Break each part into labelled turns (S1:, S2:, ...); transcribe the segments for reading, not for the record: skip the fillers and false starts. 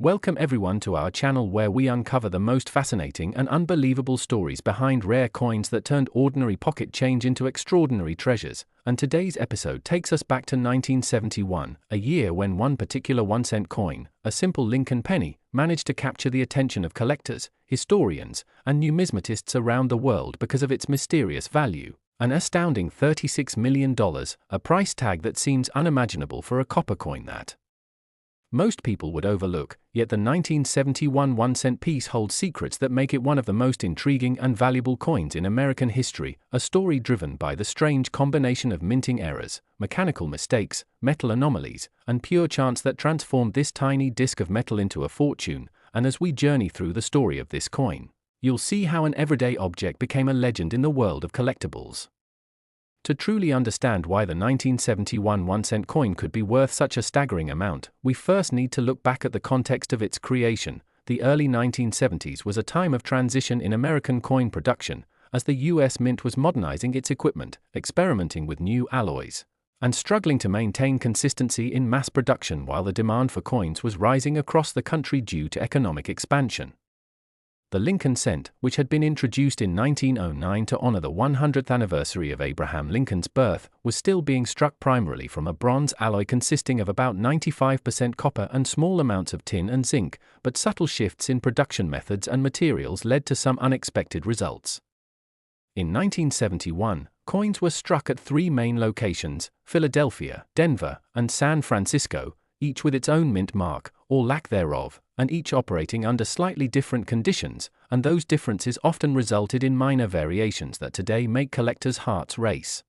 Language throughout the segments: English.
S1: Welcome everyone to our channel where we uncover the most fascinating and unbelievable stories behind rare coins that turned ordinary pocket change into extraordinary treasures. And today's episode takes us back to 1971, a year when one particular 1-cent coin, a simple Lincoln penny, managed to capture the attention of collectors, historians, and numismatists around the world because of its mysterious value. An astounding $36 million, a price tag that seems unimaginable for a copper coin that most people would overlook, yet the 1971 1-cent piece holds secrets that make it one of the most intriguing and valuable coins in American history, a story driven by the strange combination of minting errors, mechanical mistakes, metal anomalies, and pure chance that transformed this tiny disc of metal into a fortune. And as we journey through the story of this coin, you'll see how an everyday object became a legend in the world of collectibles. To truly understand why the 1971 1-cent coin could be worth such a staggering amount, we first need to look back at the context of its creation. The early 1970s was a time of transition in American coin production, as the U.S. Mint was modernizing its equipment, experimenting with new alloys, and struggling to maintain consistency in mass production while the demand for coins was rising across the country due to economic expansion. The Lincoln cent, which had been introduced in 1909 to honor the 100th anniversary of Abraham Lincoln's birth, was still being struck primarily from a bronze alloy consisting of about 95% copper and small amounts of tin and zinc, but subtle shifts in production methods and materials led to some unexpected results. In 1971, coins were struck at three main locations: Philadelphia, Denver, and San Francisco, each with its own mint mark, or lack thereof, and each operating under slightly different conditions, and those differences often resulted in minor variations that today make collectors' hearts race.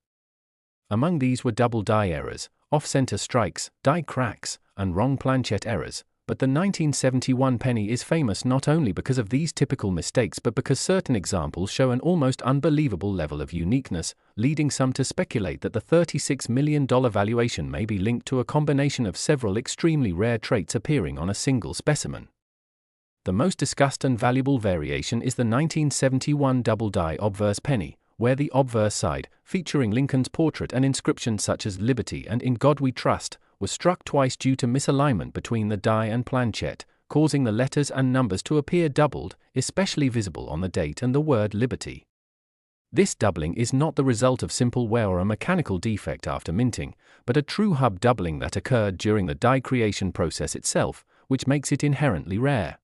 S1: Among these were double die errors, off-center strikes, die cracks, and wrong planchet errors, but the 1971 penny is famous not only because of these typical mistakes but because certain examples show an almost unbelievable level of uniqueness, leading some to speculate that the $36 million valuation may be linked to a combination of several extremely rare traits appearing on a single specimen. The most discussed and valuable variation is the 1971 double die obverse penny, where the obverse side, featuring Lincoln's portrait and inscriptions such as "Liberty" and "In God We Trust," was struck twice due to misalignment between the die and planchet, causing the letters and numbers to appear doubled, especially visible on the date and the word "Liberty." This doubling is not the result of simple wear or a mechanical defect after minting, but a true hub doubling that occurred during the die creation process itself, which makes it inherently rare.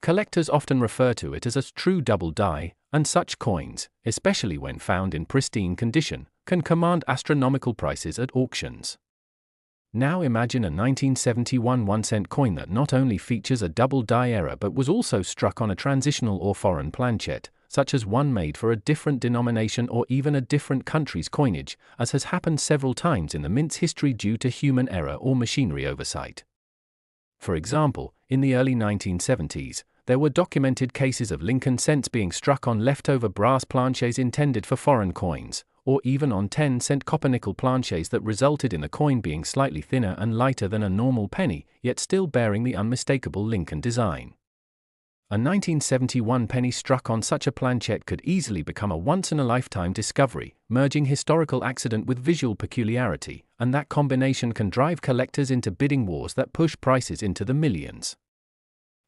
S1: Collectors often refer to it as a true double die, and such coins, especially when found in pristine condition, can command astronomical prices at auctions. Now imagine a 1971 1-cent coin that not only features a double die error but was also struck on a transitional or foreign planchet, such as one made for a different denomination or even a different country's coinage, as has happened several times in the mint's history due to human error or machinery oversight. For example, in the early 1970s, there were documented cases of Lincoln cents being struck on leftover brass planchets intended for foreign coins, or even on 10-cent copper-nickel planchets that resulted in the coin being slightly thinner and lighter than a normal penny, yet still bearing the unmistakable Lincoln design. A 1971 penny struck on such a planchet could easily become a once-in-a-lifetime discovery, merging historical accident with visual peculiarity, and that combination can drive collectors into bidding wars that push prices into the millions.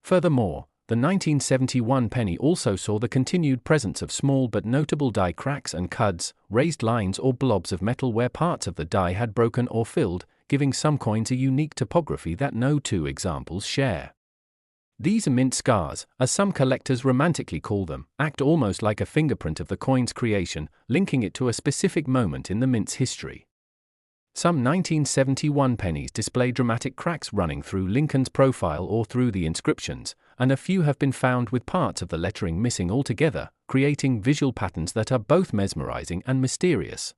S1: Furthermore, the 1971 penny also saw the continued presence of small but notable die cracks and cuds, raised lines or blobs of metal where parts of the die had broken or filled, giving some coins a unique topography that no two examples share. These mint scars, as some collectors romantically call them, act almost like a fingerprint of the coin's creation, linking it to a specific moment in the mint's history. Some 1971 pennies display dramatic cracks running through Lincoln's profile or through the inscriptions, and a few have been found with parts of the lettering missing altogether, creating visual patterns that are both mesmerizing and mysterious.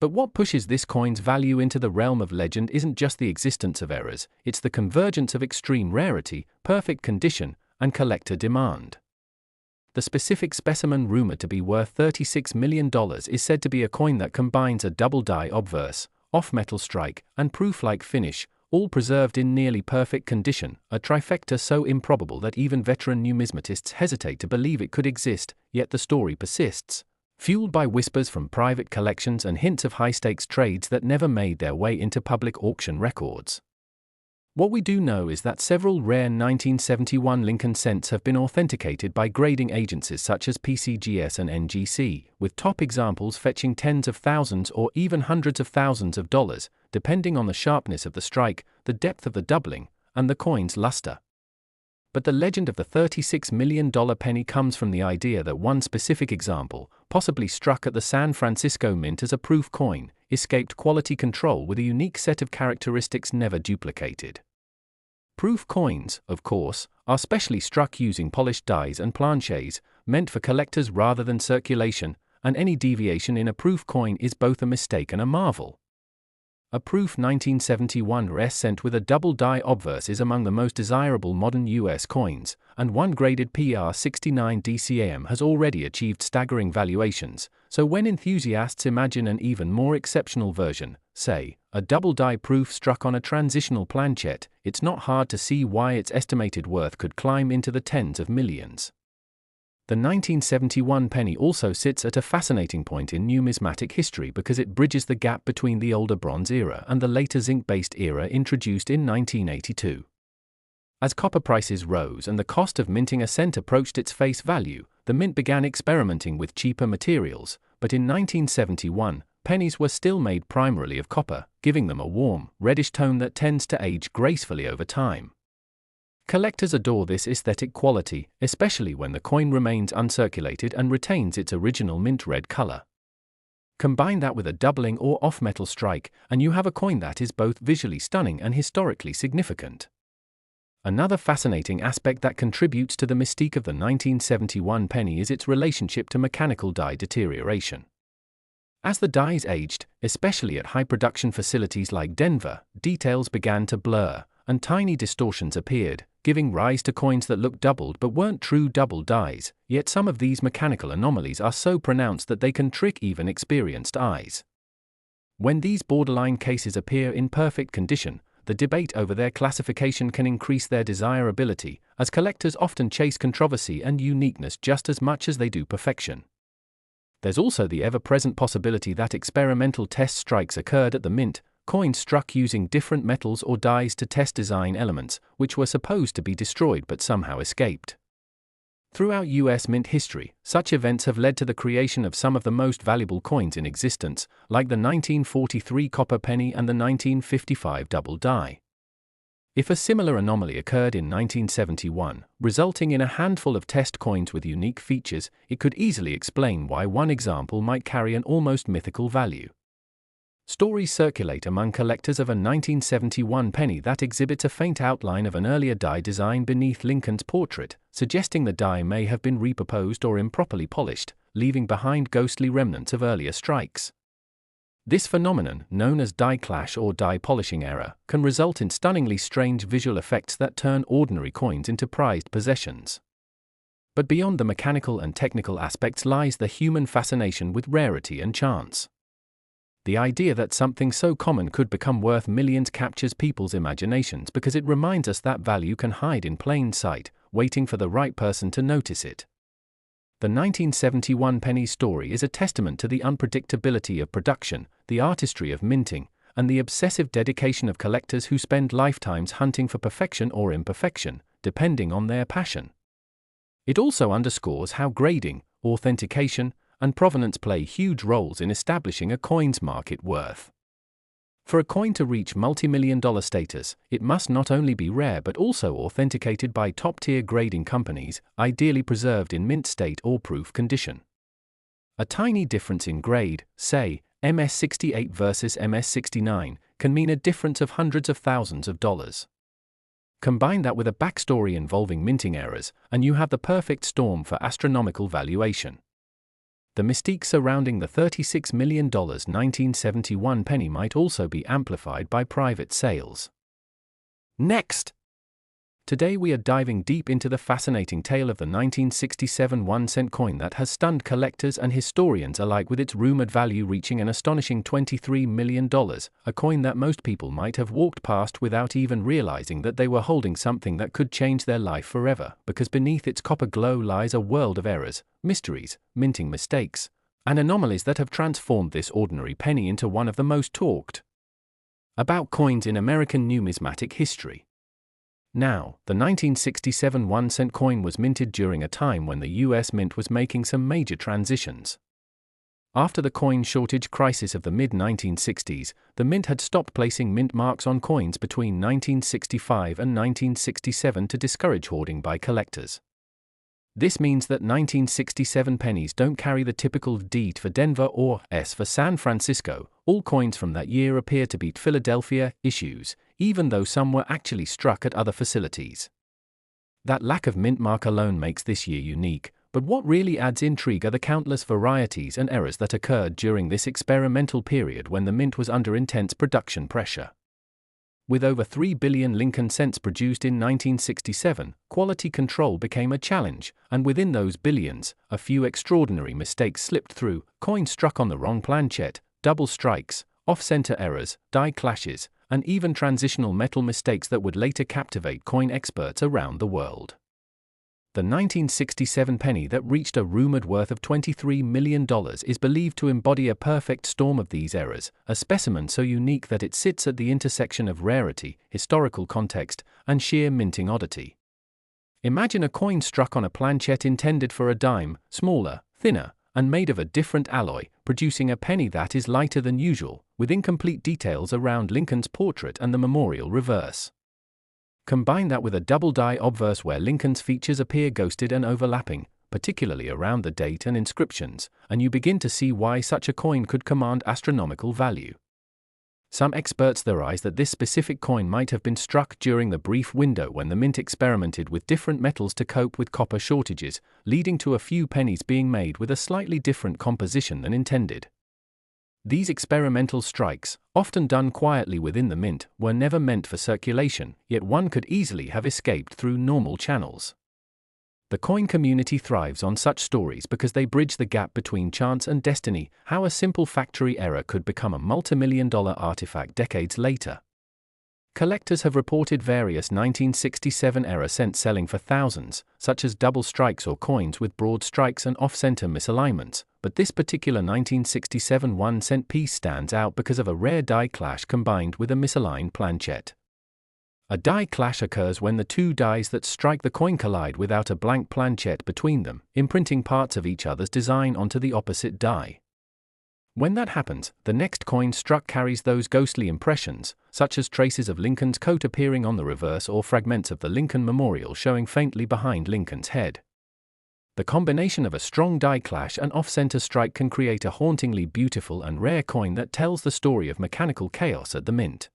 S1: But what pushes this coin's value into the realm of legend isn't just the existence of errors, it's the convergence of extreme rarity, perfect condition, and collector demand. The specific specimen rumored to be worth $36 million is said to be a coin that combines a double die obverse, off-metal strike, and proof-like finish, all preserved in nearly perfect condition, a trifecta so improbable that even veteran numismatists hesitate to believe it could exist, yet the story persists, fueled by whispers from private collections and hints of high-stakes trades that never made their way into public auction records. What we do know is that several rare 1971 Lincoln cents have been authenticated by grading agencies such as PCGS and NGC, with top examples fetching tens of thousands or even hundreds of thousands of dollars, depending on the sharpness of the strike, the depth of the doubling, and the coin's luster. But the legend of the $36 million penny comes from the idea that one specific example, possibly struck at the San Francisco Mint as a proof coin, escaped quality control with a unique set of characteristics never duplicated. Proof coins, of course, are specially struck using polished dies and planchets, meant for collectors rather than circulation, and any deviation in a proof coin is both a mistake and a marvel. A proof 1971 rarest cent with a double die obverse is among the most desirable modern US coins, and one graded PR69 DCAM has already achieved staggering valuations, so when enthusiasts imagine an even more exceptional version, say, a double die proof struck on a transitional planchet, it's not hard to see why its estimated worth could climb into the tens of millions. The 1971 penny also sits at a fascinating point in numismatic history because it bridges the gap between the older Bronze era and the later zinc-based era introduced in 1982. As copper prices rose and the cost of minting a cent approached its face value, the mint began experimenting with cheaper materials, but in 1971, pennies were still made primarily of copper, giving them a warm, reddish tone that tends to age gracefully over time. Collectors adore this aesthetic quality, especially when the coin remains uncirculated and retains its original mint red color. Combine that with a doubling or off-metal strike, and you have a coin that is both visually stunning and historically significant. Another fascinating aspect that contributes to the mystique of the 1971 penny is its relationship to mechanical die deterioration. As the dies aged, especially at high-production facilities like Denver, details began to blur, and tiny distortions appeared, giving rise to coins that looked doubled but weren't true double dies, yet some of these mechanical anomalies are so pronounced that they can trick even experienced eyes. When these borderline cases appear in perfect condition, the debate over their classification can increase their desirability, as collectors often chase controversy and uniqueness just as much as they do perfection. There's also the ever-present possibility that experimental test strikes occurred at the mint, coins struck using different metals or dies to test design elements, which were supposed to be destroyed but somehow escaped. Throughout US mint history, such events have led to the creation of some of the most valuable coins in existence, like the 1943 copper penny and the 1955 double die. If a similar anomaly occurred in 1971, resulting in a handful of test coins with unique features, it could easily explain why one example might carry an almost mythical value. Stories circulate among collectors of a 1971 penny that exhibits a faint outline of an earlier die design beneath Lincoln's portrait, suggesting the die may have been repurposed or improperly polished, leaving behind ghostly remnants of earlier strikes. This phenomenon, known as die clash or die polishing error, can result in stunningly strange visual effects that turn ordinary coins into prized possessions. But beyond the mechanical and technical aspects lies the human fascination with rarity and chance. The idea that something so common could become worth millions captures people's imaginations because it reminds us that value can hide in plain sight, waiting for the right person to notice it. The 1971 penny story is a testament to the unpredictability of production, the artistry of minting, and the obsessive dedication of collectors who spend lifetimes hunting for perfection or imperfection, depending on their passion. It also underscores how grading, authentication, and provenance play huge roles in establishing a coin's market worth. For a coin to reach multi-million-dollar status, it must not only be rare but also authenticated by top-tier grading companies, ideally preserved in mint state or proof condition. A tiny difference in grade, say, MS68 versus MS69, can mean a difference of hundreds of thousands of dollars. Combine that with a backstory involving minting errors, and you have the perfect storm for astronomical valuation. The mystique surrounding the $36 million 1971 penny might also be amplified by private sales. Next! Today we are diving deep into the fascinating tale of the 1967 1-cent coin that has stunned collectors and historians alike with its rumored value reaching an astonishing $23 million, a coin that most people might have walked past without even realizing that they were holding something that could change their life forever, because beneath its copper glow lies a world of errors, mysteries, minting mistakes, and anomalies that have transformed this ordinary penny into one of the most talked about coins in American numismatic history. Now, the 1967 1-cent coin was minted during a time when the US Mint was making some major transitions. After the coin shortage crisis of the mid-1960s, the Mint had stopped placing mint marks on coins between 1965 and 1967 to discourage hoarding by collectors. This means that 1967 pennies don't carry the typical D for Denver or S for San Francisco. All coins from that year appear to beat Philadelphia issues, even though some were actually struck at other facilities. That lack of mint mark alone makes this year unique, but what really adds intrigue are the countless varieties and errors that occurred during this experimental period when the Mint was under intense production pressure. With over 3 billion Lincoln cents produced in 1967, quality control became a challenge, and within those billions, a few extraordinary mistakes slipped through: coins struck on the wrong planchet, double strikes, off-center errors, die clashes, and even transitional metal mistakes that would later captivate coin experts around the world. The 1967 penny that reached a rumored worth of $23 million is believed to embody a perfect storm of these errors, a specimen so unique that it sits at the intersection of rarity, historical context, and sheer minting oddity. Imagine a coin struck on a planchet intended for a dime, smaller, thinner, and made of a different alloy, producing a penny that is lighter than usual, with incomplete details around Lincoln's portrait and the memorial reverse. Combine that with a double die obverse where Lincoln's features appear ghosted and overlapping, particularly around the date and inscriptions, and you begin to see why such a coin could command astronomical value. Some experts theorize that this specific coin might have been struck during the brief window when the Mint experimented with different metals to cope with copper shortages, leading to a few pennies being made with a slightly different composition than intended. These experimental strikes, often done quietly within the Mint, were never meant for circulation, yet one could easily have escaped through normal channels. The coin community thrives on such stories because they bridge the gap between chance and destiny, how a simple factory error could become a multi-million-dollar artifact decades later. Collectors have reported various 1967 era cents selling for thousands, such as double strikes or coins with broad strikes and off-center misalignments, but this particular 1967 1-cent piece stands out because of a rare die clash combined with a misaligned planchet. A die clash occurs when the two dies that strike the coin collide without a blank planchet between them, imprinting parts of each other's design onto the opposite die. When that happens, the next coin struck carries those ghostly impressions, such as traces of Lincoln's coat appearing on the reverse or fragments of the Lincoln Memorial showing faintly behind Lincoln's head. The combination of a strong die clash and off-center strike can create a hauntingly beautiful and rare coin that tells the story of mechanical chaos at the Mint.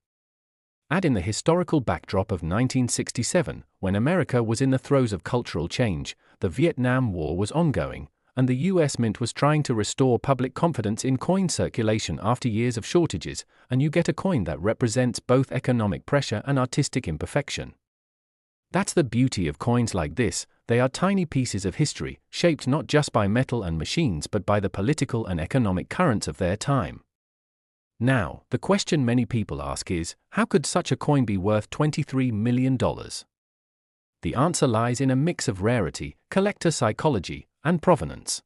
S1: Add in the historical backdrop of 1967, when America was in the throes of cultural change, the Vietnam War was ongoing, and the US Mint was trying to restore public confidence in coin circulation after years of shortages, and you get a coin that represents both economic pressure and artistic imperfection. That's the beauty of coins like this: they are tiny pieces of history, shaped not just by metal and machines but by the political and economic currents of their time. Now, the question many people ask is, how could such a coin be worth $23 million? The answer lies in a mix of rarity, collector psychology, and provenance.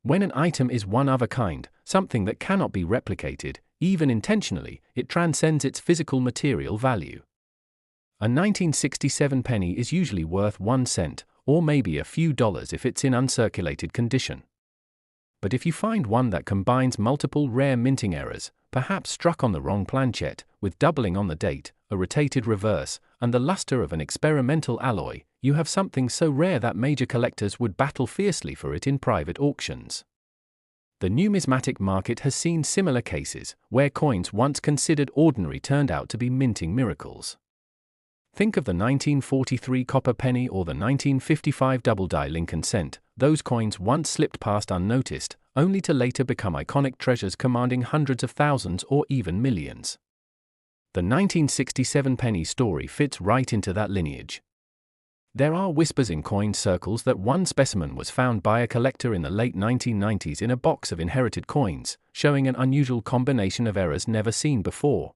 S1: When an item is one of a kind, something that cannot be replicated, even intentionally, it transcends its physical material value. A 1967 penny is usually worth 1 cent, or maybe a few dollars if it's in uncirculated condition. But if you find one that combines multiple rare minting errors, perhaps struck on the wrong planchet, with doubling on the date, a rotated reverse, and the luster of an experimental alloy, you have something so rare that major collectors would battle fiercely for it in private auctions. The numismatic market has seen similar cases, where coins once considered ordinary turned out to be minting miracles. Think of the 1943 copper penny or the 1955 double-die Lincoln cent. Those coins once slipped past unnoticed, only to later become iconic treasures commanding hundreds of thousands or even millions. The 1967 penny story fits right into that lineage. There are whispers in coin circles that one specimen was found by a collector in the late 1990s in a box of inherited coins, showing an unusual combination of errors never seen before.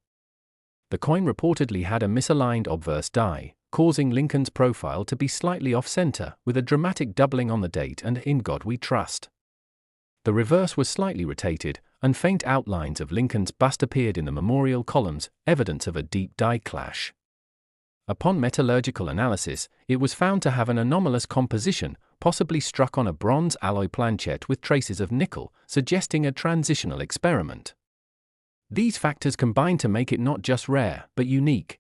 S1: The coin reportedly had a misaligned obverse die, causing Lincoln's profile to be slightly off-center, with a dramatic doubling on the date and "In God We Trust." The reverse was slightly rotated, and faint outlines of Lincoln's bust appeared in the memorial columns, evidence of a deep die clash. Upon metallurgical analysis, it was found to have an anomalous composition, possibly struck on a bronze alloy planchette with traces of nickel, suggesting a transitional experiment. These factors combined to make it not just rare, but unique.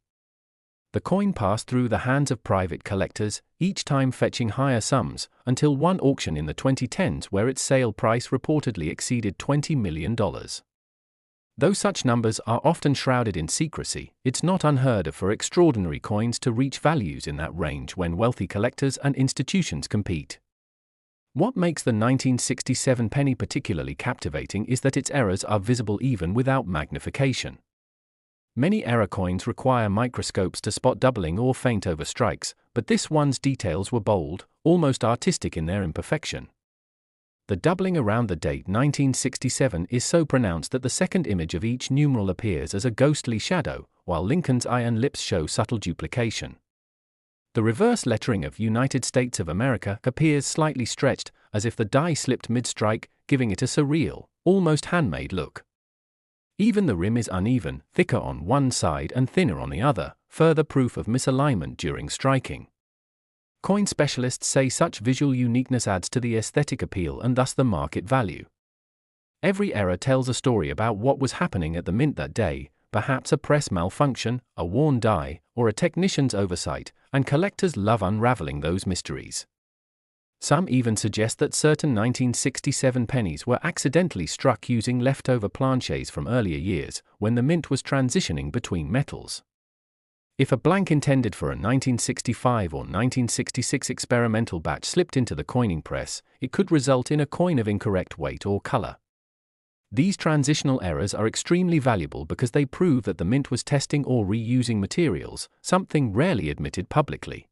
S1: The coin passed through the hands of private collectors, each time fetching higher sums, until one auction in the 2010s where its sale price reportedly exceeded $20 million. Though such numbers are often shrouded in secrecy, it's not unheard of for extraordinary coins to reach values in that range when wealthy collectors and institutions compete. What makes the 1967 penny particularly captivating is that its errors are visible even without magnification. Many error coins require microscopes to spot doubling or faint over strikes, but this one's details were bold, almost artistic in their imperfection. The doubling around the date 1967 is so pronounced that the second image of each numeral appears as a ghostly shadow, while Lincoln's iron lips show subtle duplication. The reverse lettering of United States of America appears slightly stretched, as if the die slipped mid-strike, giving it a surreal, almost handmade look. Even the rim is uneven, thicker on one side and thinner on the other, further proof of misalignment during striking. Coin specialists say such visual uniqueness adds to the aesthetic appeal and thus the market value. Every error tells a story about what was happening at the mint that day, perhaps a press malfunction, a worn die, or a technician's oversight, and collectors love unraveling those mysteries. Some even suggest that certain 1967 pennies were accidentally struck using leftover planchets from earlier years, when the mint was transitioning between metals. If a blank intended for a 1965 or 1966 experimental batch slipped into the coining press, it could result in a coin of incorrect weight or color. These transitional errors are extremely valuable because they prove that the mint was testing or reusing materials, something rarely admitted publicly.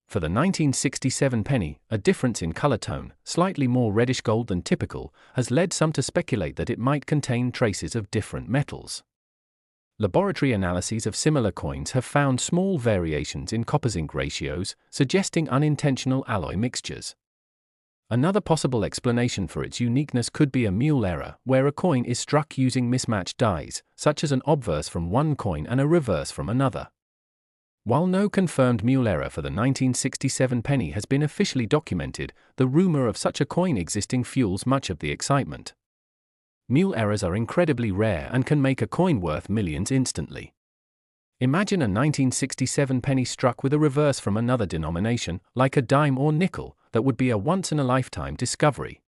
S1: For the 1967 penny, a difference in color tone, slightly more reddish gold than typical, has led some to speculate that it might contain traces of different metals. Laboratory analyses of similar coins have found small variations in copper-zinc ratios, suggesting unintentional alloy mixtures. Another possible explanation for its uniqueness could be a mule error, where a coin is struck using mismatched dies, such as an obverse from one coin and a reverse from another. While no confirmed mule error for the 1967 penny has been officially documented, the rumor of such a coin existing fuels much of the excitement. Mule errors are incredibly rare and can make a coin worth millions instantly. Imagine a 1967 penny struck with a reverse from another denomination, like a dime or nickel, that would be a once-in-a-lifetime discovery.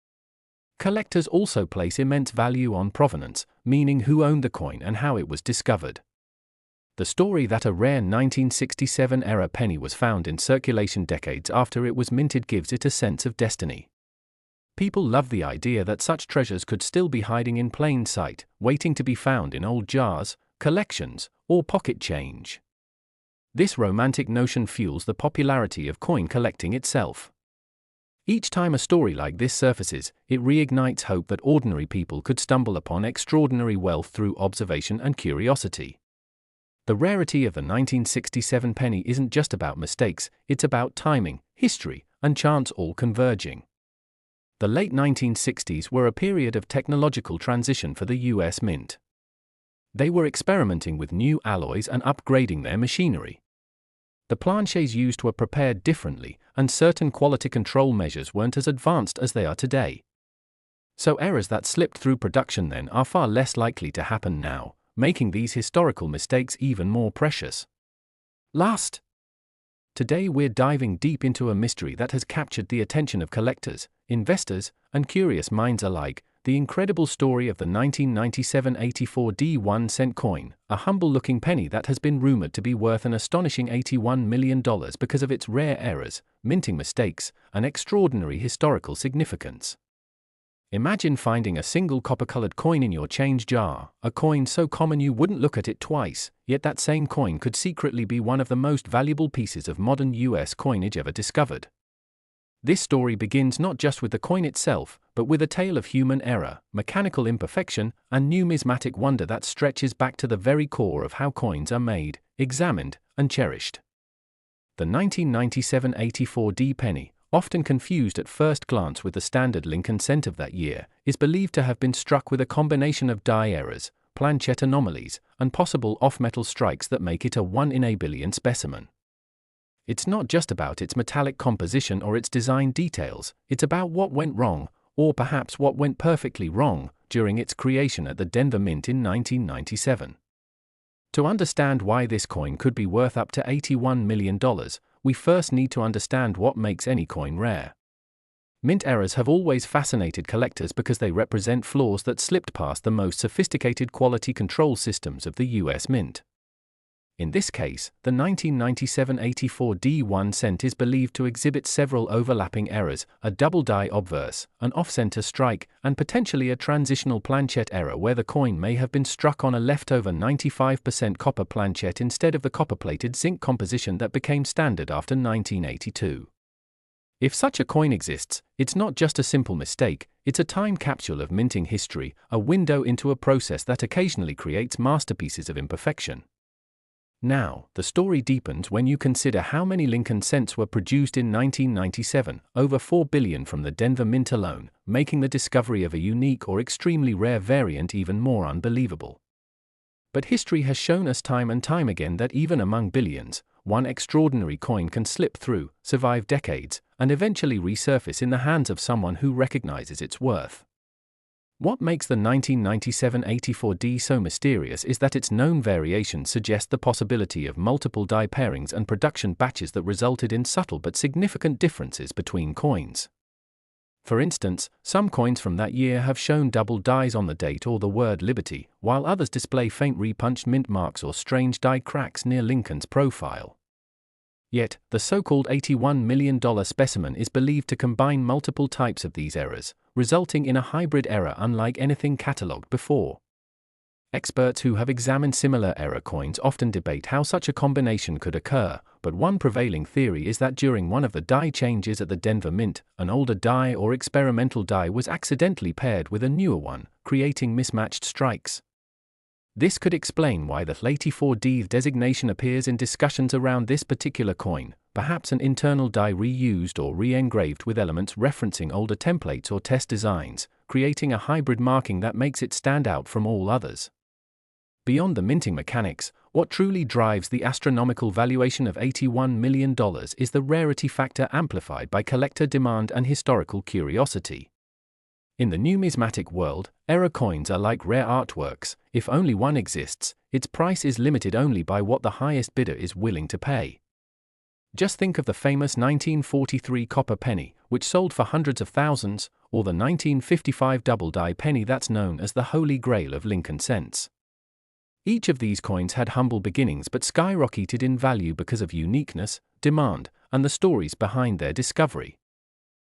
S1: Collectors also place immense value on provenance, meaning who owned the coin and how it was discovered. The story that a rare 1967 era penny was found in circulation decades after it was minted gives it a sense of destiny. People love the idea that such treasures could still be hiding in plain sight, waiting to be found in old jars, collections, or pocket change. This romantic notion fuels the popularity of coin collecting itself. Each time a story like this surfaces, it reignites hope that ordinary people could stumble upon extraordinary wealth through observation and curiosity. The rarity of the 1967 penny isn't just about mistakes, it's about timing, history, and chance all converging. The late 1960s were a period of technological transition for the US Mint. They were experimenting with new alloys and upgrading their machinery. The planchets used were prepared differently, and certain quality control measures weren't as advanced as they are today. So errors that slipped through production then are far less likely to happen now, making these historical mistakes even more precious. Today we're diving deep into a mystery that has captured the attention of collectors, investors, and curious minds alike, the incredible story of the 1997 84D 1-cent coin, a humble-looking penny that has been rumored to be worth an astonishing $81 million because of its rare errors, minting mistakes, and extraordinary historical significance. Imagine finding a single copper-colored coin in your change jar, a coin so common you wouldn't look at it twice, yet that same coin could secretly be one of the most valuable pieces of modern US coinage ever discovered. This story begins not just with the coin itself, but with a tale of human error, mechanical imperfection, and numismatic wonder that stretches back to the very core of how coins are made, examined, and cherished. The 1997 84D penny, often confused at first glance with the standard Lincoln cent of that year, is believed to have been struck with a combination of die errors, planchette anomalies, and possible off-metal strikes that make it a 1 in a billion specimen. It's not just about its metallic composition or its design details, it's about what went wrong, or perhaps what went perfectly wrong, during its creation at the Denver Mint in 1997. To understand why this coin could be worth up to $81 million, we first need to understand what makes any coin rare. Mint errors have always fascinated collectors because they represent flaws that slipped past the most sophisticated quality control systems of the US Mint. In this case, the 1997 84D 1 cent is believed to exhibit several overlapping errors, a double die obverse, an off-center strike, and potentially a transitional planchet error where the coin may have been struck on a leftover 95% copper planchet instead of the copper-plated zinc composition that became standard after 1982. If such a coin exists, it's not just a simple mistake, it's a time capsule of minting history, a window into a process that occasionally creates masterpieces of imperfection. Now, the story deepens when you consider how many Lincoln cents were produced in 1997, over 4 billion from the Denver Mint alone, making the discovery of a unique or extremely rare variant even more unbelievable. But history has shown us time and time again that even among billions, one extraordinary coin can slip through, survive decades, and eventually resurface in the hands of someone who recognizes its worth. What makes the 1997 84D so mysterious is that its known variations suggest the possibility of multiple die pairings and production batches that resulted in subtle but significant differences between coins. For instance, some coins from that year have shown double dies on the date or the word Liberty, while others display faint repunched mint marks or strange die cracks near Lincoln's profile. Yet, the so-called $81 million specimen is believed to combine multiple types of these errors, resulting in a hybrid error unlike anything catalogued before. Experts who have examined similar error coins often debate how such a combination could occur, but one prevailing theory is that during one of the die changes at the Denver Mint, an older die or experimental die was accidentally paired with a newer one, creating mismatched strikes. This could explain why the 84D designation appears in discussions around this particular coin, perhaps an internal die reused or re-engraved with elements referencing older templates or test designs, creating a hybrid marking that makes it stand out from all others. Beyond the minting mechanics, what truly drives the astronomical valuation of $81 million is the rarity factor amplified by collector demand and historical curiosity. In the numismatic world, error coins are like rare artworks. If only one exists, its price is limited only by what the highest bidder is willing to pay. Just think of the famous 1943 copper penny, which sold for hundreds of thousands, or the 1955 double-die penny that's known as the Holy Grail of Lincoln cents. Each of these coins had humble beginnings but skyrocketed in value because of uniqueness, demand, and the stories behind their discovery.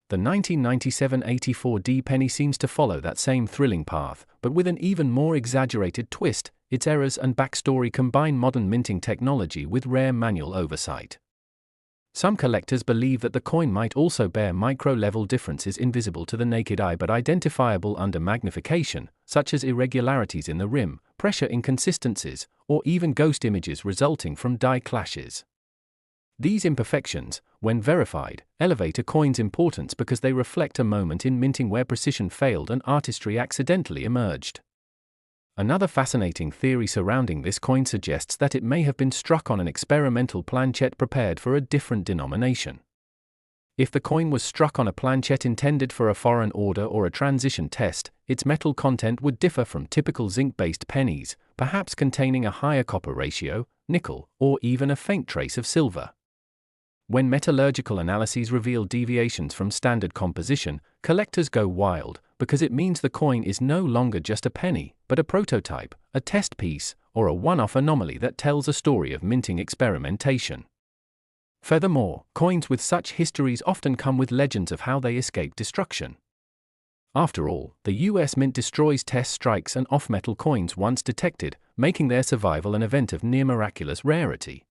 S1: The 1997 84D penny seems to follow that same thrilling path, but with an even more exaggerated twist. Its errors and backstory combine modern minting technology with rare manual oversight. Some collectors believe that the coin might also bear micro-level differences invisible to the naked eye but identifiable under magnification, such as irregularities in the rim, pressure inconsistencies, or even ghost images resulting from die clashes. These imperfections, when verified, elevate a coin's importance because they reflect a moment in minting where precision failed and artistry accidentally emerged. Another fascinating theory surrounding this coin suggests that it may have been struck on an experimental planchet prepared for a different denomination. If the coin was struck on a planchet intended for a foreign order or a transition test, its metal content would differ from typical zinc-based pennies, perhaps containing a higher copper ratio, nickel, or even a faint trace of silver. When metallurgical analyses reveal deviations from standard composition, collectors go wild, because it means the coin is no longer just a penny, but a prototype, a test piece, or a one-off anomaly that tells a story of minting experimentation. Furthermore, coins with such histories often come with legends of how they escape destruction. After all, the US Mint destroys test strikes and off-metal coins once detected, making their survival an event of near-miraculous rarity.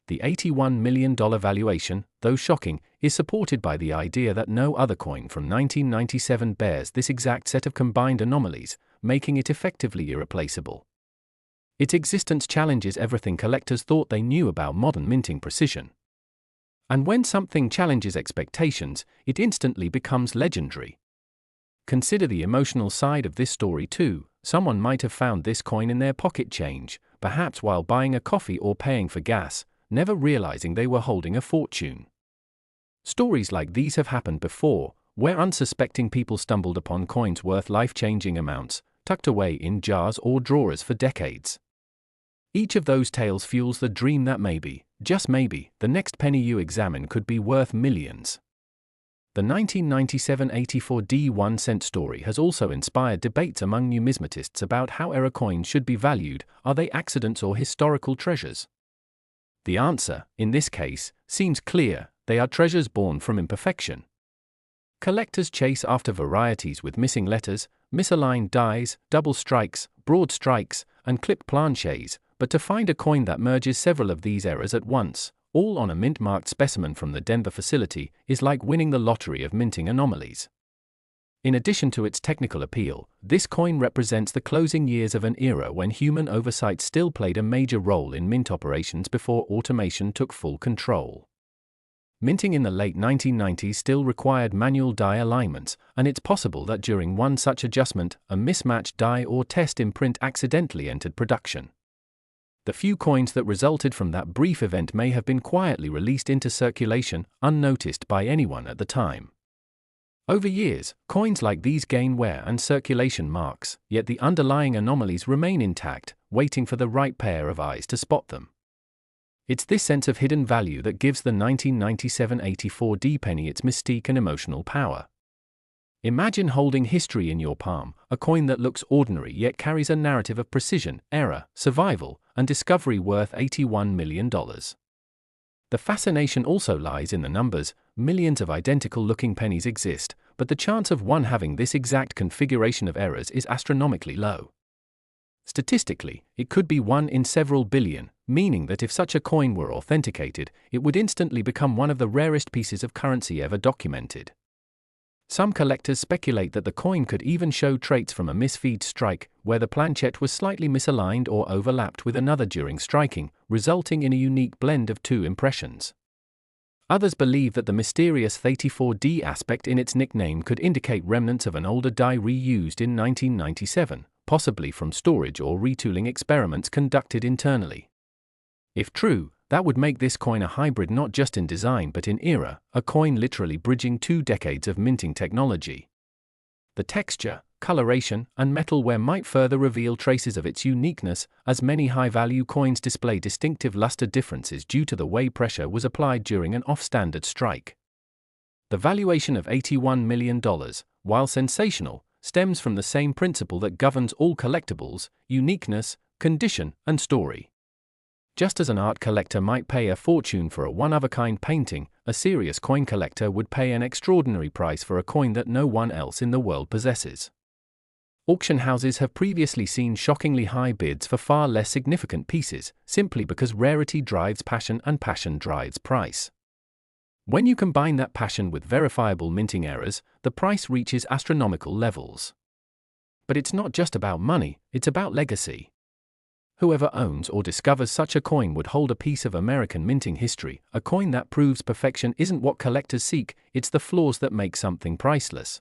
S1: The $81 million valuation, though shocking, is supported by the idea that no other coin from 1997 bears this exact set of combined anomalies, making it effectively irreplaceable. Its existence challenges everything collectors thought they knew about modern minting precision. And when something challenges expectations, it instantly becomes legendary. Consider the emotional side of this story too. someone might have found this coin in their pocket change, perhaps while buying a coffee or paying for gas, never realizing they were holding a fortune. Stories like these have happened before, where unsuspecting people stumbled upon coins worth life-changing amounts, tucked away in jars or drawers for decades. Each of those tales fuels the dream that maybe, just maybe, the next penny you examine could be worth millions. The 1997 84D 1-cent story has also inspired debates among numismatists about how error coins should be valued. Are they accidents or historical treasures? The answer, in this case, seems clear: they are treasures born from imperfection. Collectors chase after varieties with missing letters, misaligned dies, double strikes, broad strikes, and clipped planchets, but to find a coin that merges several of these errors at once, all on a mint-marked specimen from the Denver facility, is like winning the lottery of minting anomalies. In addition to its technical appeal, this coin represents the closing years of an era when human oversight still played a major role in mint operations before automation took full control. Minting in the late 1990s still required manual die alignments, and it's possible that during one such adjustment, a mismatched die or test imprint accidentally entered production. The few coins that resulted from that brief event may have been quietly released into circulation, unnoticed by anyone at the time. Over years, coins like these gain wear and circulation marks, yet the underlying anomalies remain intact, waiting for the right pair of eyes to spot them. It's this sense of hidden value that gives the 1997 84D penny its mystique and emotional power. Imagine holding history in your palm, a coin that looks ordinary yet carries a narrative of precision, error, survival, and discovery worth $81 million. The fascination also lies in the numbers. Millions of identical-looking pennies exist, but the chance of one having this exact configuration of errors is astronomically low. Statistically, it could be 1 in several billion, meaning that if such a coin were authenticated, it would instantly become one of the rarest pieces of currency ever documented. Some collectors speculate that the coin could even show traits from a misfeed strike, where the planchet was slightly misaligned or overlapped with another during striking, resulting in a unique blend of two impressions. Others believe that the mysterious 84D aspect in its nickname could indicate remnants of an older die reused in 1997, possibly from storage or retooling experiments conducted internally. If true, that would make this coin a hybrid not just in design but in era, a coin literally bridging 2 decades of minting technology. The texture, coloration, and metalware might further reveal traces of its uniqueness, as many high-value coins display distinctive luster differences due to the way pressure was applied during an off-standard strike. The valuation of $81 million, while sensational, stems from the same principle that governs all collectibles: uniqueness, condition, and story. Just as an art collector might pay a fortune for a one-of-a-kind painting, a serious coin collector would pay an extraordinary price for a coin that no one else in the world possesses. Auction houses have previously seen shockingly high bids for far less significant pieces, simply because rarity drives passion and passion drives price. When you combine that passion with verifiable minting errors, the price reaches astronomical levels. But it's not just about money, it's about legacy. Whoever owns or discovers such a coin would hold a piece of American minting history. A coin that proves perfection isn't what collectors seek, it's the flaws that make something priceless.